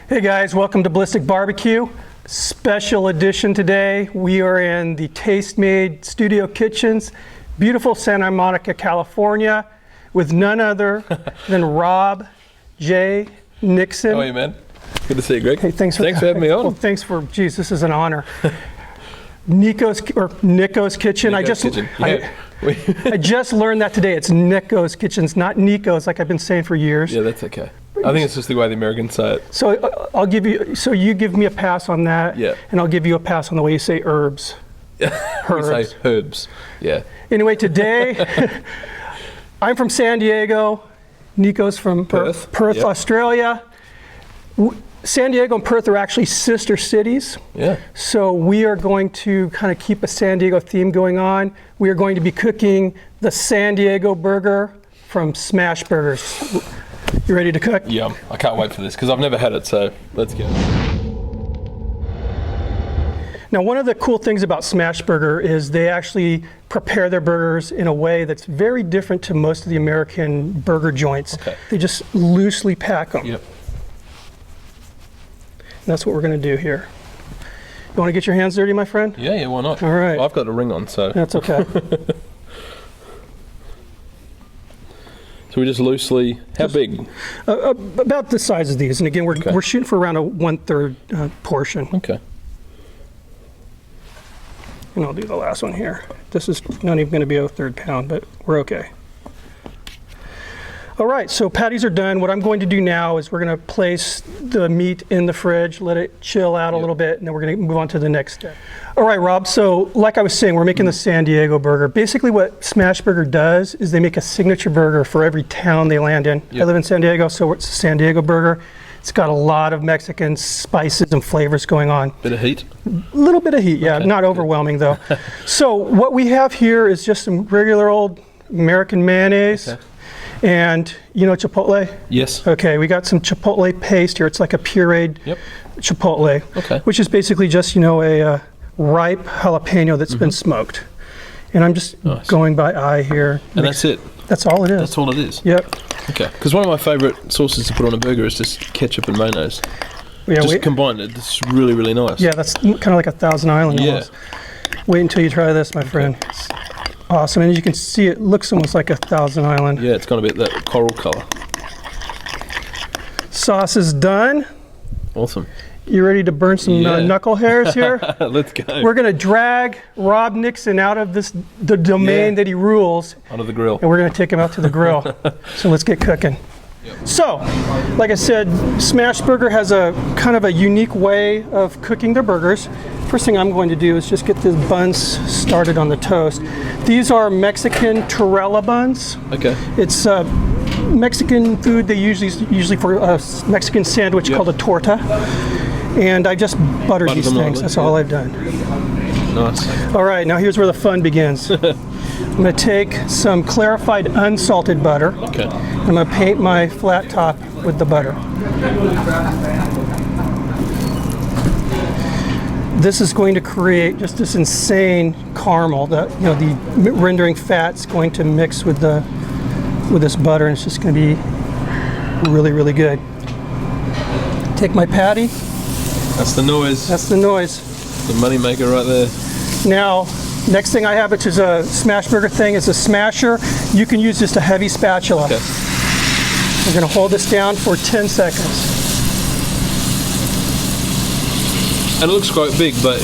Hey guys, welcome to Ballistic Barbecue. Special edition today. We are in the Tastemade Studio kitchens, beautiful Santa Monica, California, with none other than Rob J. Nixon. How are you, man? Good to see you, Greg. Hey, thanks for having me on. Well, thanks for, geez, this is an honor. Nicko's kitchen. I just learned that today. It's Nicko's kitchens, not Nico's, like I've been saying for years. Yeah, that's okay. I think it's just the way the Americans say it. So I'll give you. So you give me a pass on that, yeah, and I'll give you a pass on the way you say herbs. Herbs. We say herbs. Yeah. Anyway, today I'm from San Diego. Nicko's from Perth, yep. Australia. San Diego and Perth are actually sister cities. Yeah. So we are going to kind of keep a San Diego theme going on. We are going to be cooking the San Diego burger from Smashburgers. You ready to cook? Yeah, I can't wait for this because I've never had it, so let's go. Now, one of the cool things about Smashburger is they actually prepare their burgers in a way that's very different to most of the American burger joints. Okay. They just loosely pack them. Yep. And that's what we're going to do here. You want to get your hands dirty, my friend? Yeah, why not? All right. Well, I've got a ring on, so. That's okay. So we just loosely, how big? About the size of these. And again, we're shooting for around a 1/3 portion. Okay. And I'll do the last one here. This is not even going to be a 1/3 pound, but we're okay. All right, so patties are done. What I'm going to do now is we're going to place the meat in the fridge, let it chill out a little bit, and then we're going to move on to the next step. All right, Rob, so like I was saying, we're making the San Diego burger. Basically what Smashburger does is they make a signature burger for every town they land in. Yep. I live in San Diego, so it's a San Diego burger. It's got a lot of Mexican spices and flavors going on. Bit of heat? A little bit of heat, yeah, not overwhelming though. So what we have here is just some regular old American mayonnaise. Okay. And you know Chipotle? Yes. Okay, we got some Chipotle paste here. It's like a pureed Chipotle, which is basically just, you know, a ripe jalapeno that's been smoked. And I'm just going by eye here. And that's it? That's all it is. That's all it is? Yep. Okay, because one of my favorite sauces to put on a burger is just ketchup and mayonnaise. Yeah, just combined, it's really, really nice. Yeah, that's kind of like a Thousand Island almost. Wait until you try this, my friend. It's awesome, and as you can see, it looks almost like a Thousand Island. Yeah, it's got a bit that coral color. Sauce is done. Awesome. You ready to burn some knuckle hairs here? Let's go. We're going to drag Rob Nixon out of the domain that he rules. Onto the grill. And we're going to take him out to the grill. So let's get cooking. Yep. So, like I said, Smashburger has a kind of a unique way of cooking their burgers. First thing I'm going to do is just get the buns started on the toast. These are Mexican tortilla buns. Okay. It's Mexican food they usually for a Mexican sandwich called a torta. And I just butter these things. That's all I've done. Nice. All right, now here's where the fun begins. I'm going to take some clarified unsalted butter. Okay. I'm going to paint my flat top with the butter. This is going to create just this insane caramel. The rendering fat's going to mix with this butter, and it's just going to be really, really good. Take my patty. That's the noise. That's the noise. The money maker right there. Now, next thing I have, which is a Smashburger thing, is a smasher. You can use just a heavy spatula. Okay. I'm going to hold this down for 10 seconds. And it looks quite big, but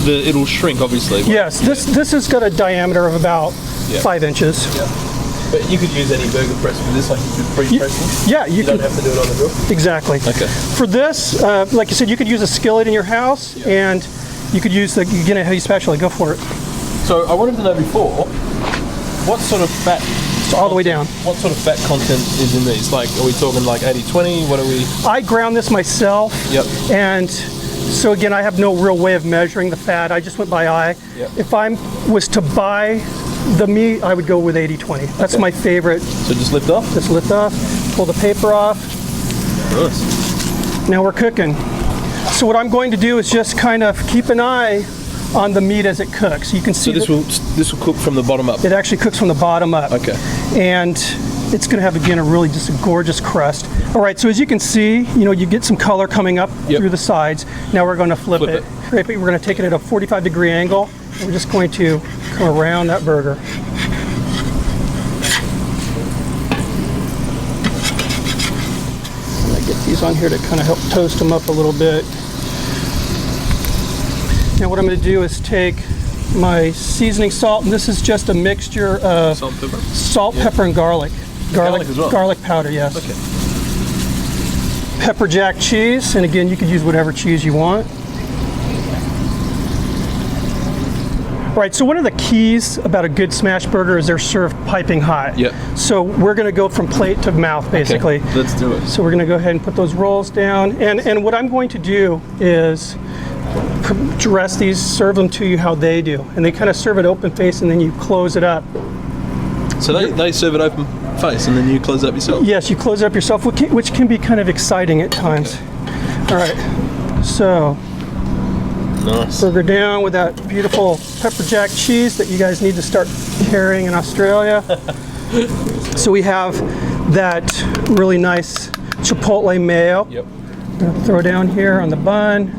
it'll shrink, obviously. Yes, this has got a diameter of about 5 inches. Yeah. But you could use any burger press for this, like you could pre-press them? Yeah, you don't have to do it on the grill? Exactly. Okay. For this, like you said, you could use a skillet in your house, and you could use you get a heavy spatula. Go for it. So I wanted to know before, what sort of fat? It's all the way down. What sort of fat content is in these? Like, are we talking like 80-20? What are we? I ground this myself. Yep. And so again, I have no real way of measuring the fat. I just went by eye. Yep. If I was to buy the meat, I would go with 80-20. That's my favorite. So just lift off? Just lift off, pull the paper off. Nice. Now we're cooking. So what I'm going to do is just kind of keep an eye on the meat as it cooks. You can see so this will cook from the bottom up? It actually cooks from the bottom up. Okay. And it's going to have, again, a really just a gorgeous crust. All right, so as you can see, you get some color coming up through the sides. Now we're going to flip it. Right, we're going to take it at a 45-degree angle. And we're just going to come around that burger. And I get these on here to kind of help toast them up a little bit. Now what I'm going to do is take my seasoning salt, and this is just a mixture of salt, pepper, and garlic. Garlic as well? Garlic powder, yes. Okay. Pepper jack cheese, and again, you could use whatever cheese you want. All right, so one of the keys about a good smash burger is they're served piping hot. Yeah. So we're going to go from plate to mouth, basically. Okay, let's do it. So we're going to go ahead and put those rolls down, and what I'm going to do is dress these, serve them to you how they do, and they kind of serve it open face, and then you close it up. So they serve it open face, and then you close it up yourself? Yes, you close it up yourself, which can be kind of exciting at times. Okay. All right, so nice. Burger down with that beautiful pepper jack cheese that you guys need to start carrying in Australia. So we have that really nice chipotle mayo. Yep. I'm gonna throw down here on the bun.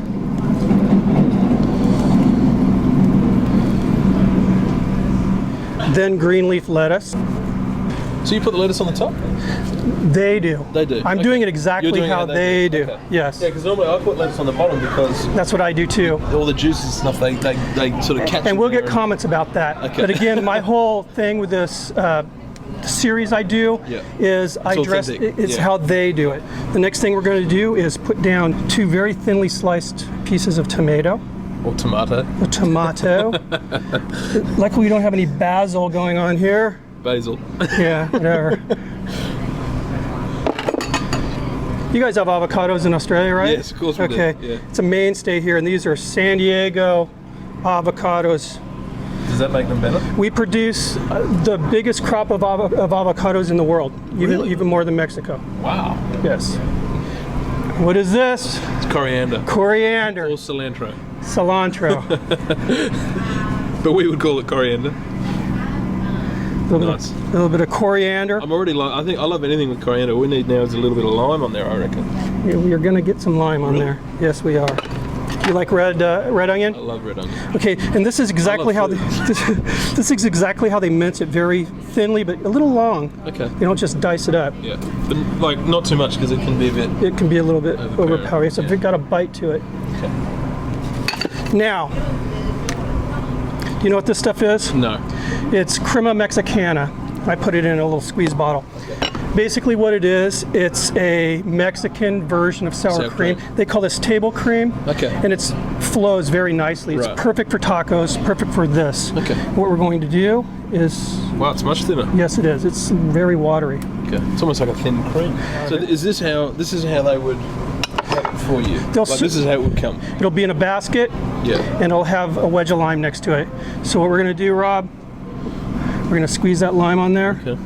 Then green leaf lettuce. So you put the lettuce on the top? They do. They do. I'm doing it exactly how they do. Okay. Yes. Yeah, because normally I put lettuce on the bottom because That's what I do too. all the juices and stuff, they sort of catch And we'll in there get comments about that. Okay. But again, my whole thing with this series I do is I dress it's how they do it. The next thing we're going to do is put down 2 very thinly sliced pieces of tomato. Or tomato. A tomato. Luckily we don't have any basil going on here. Basil. Yeah, whatever. You guys have avocados in Australia, right? Yes, of course we do. Okay. Yeah. It's a mainstay here, and these are San Diego avocados. Does that make them better? We produce the biggest crop of avocados in the world, Really? even more than Mexico. Wow. Yes. What is this? It's coriander. Coriander. Or cilantro. Cilantro. But we would call it coriander. A little bit of coriander. I'm already I think I love anything with coriander. All we need now is a little bit of lime on there, I reckon. Yeah, we are going to get some lime on there. Yes, we are. You like red onion? I love red onion. Okay, and this is exactly how this is exactly how they mince it, very thinly, but a little long. Okay. You don't just dice it up. Yeah, but like not too much because it can be a bit. It can be a little bit overpowering. So yeah. it's got a bite to it. Okay. Now, do you know what this stuff is? No. It's crema mexicana. I put it in a little squeeze bottle. Okay. Basically what it is, it's a Mexican version of sour cream. They call this table cream. Okay. And it flows very nicely. It's perfect for tacos, perfect for this. Okay. What we're going to do is... Wow, it's much thinner. Yes, it is. It's very watery. Okay. It's almost like a thin cream. So is this how they would have it for you? Like this is how it would come? It'll be in a basket. Yeah. And it'll have a wedge of lime next to it. So what we're going to do, Rob, we're going to squeeze that lime on there. Okay.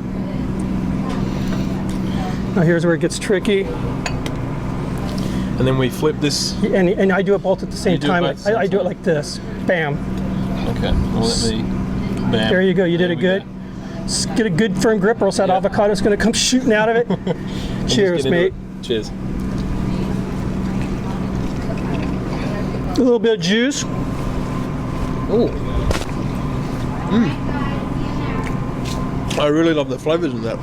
Now here's where it gets tricky. And then we flip this. And I do it both at the same time. I do it time. like this. Bam. Okay. Well, let me. Bam. There you go. You did it good. Just get a good firm grip, or else that avocado's going to come shooting out of it. Cheers, mate. Cheers. A little bit of juice. Oh. I really love the flavors in that.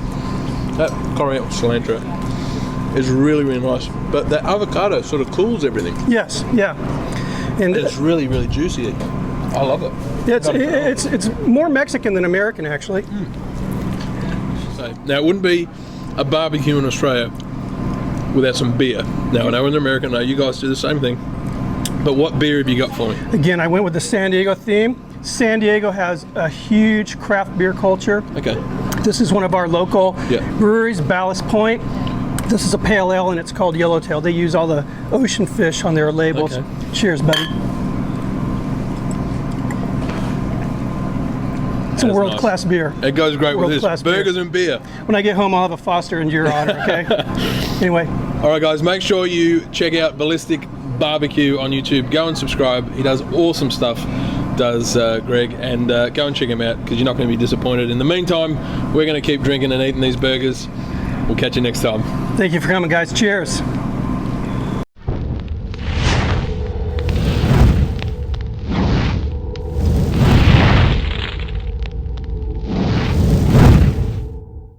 That coriander cilantro is really, really nice. But that avocado sort of cools everything. Yes, yeah. And it's really, really juicy. I love it. It's more Mexican than American, actually. So, now, it wouldn't be a barbecue in Australia without some beer. Now, I know in America, I know you guys do the same thing. But what beer have you got for me? Again, I went with the San Diego theme. San Diego has a huge craft beer culture. Okay. This is one of our local breweries, Ballast Point. This is a pale ale, and it's called Yellowtail. They use all the ocean fish on their labels. Okay. Cheers, buddy. It's a world-class beer. It goes great with this. Burgers and beer. When I get home, I'll have a Foster in your honor, okay? Anyway. All right, guys, make sure you check out Ballistic Barbecue on YouTube. Go and subscribe. He does awesome stuff. does Greg, and go and check him out because you're not going to be disappointed. In the meantime, we're going to keep drinking and eating these burgers. We'll catch you next time. Thank you for coming, guys. Cheers.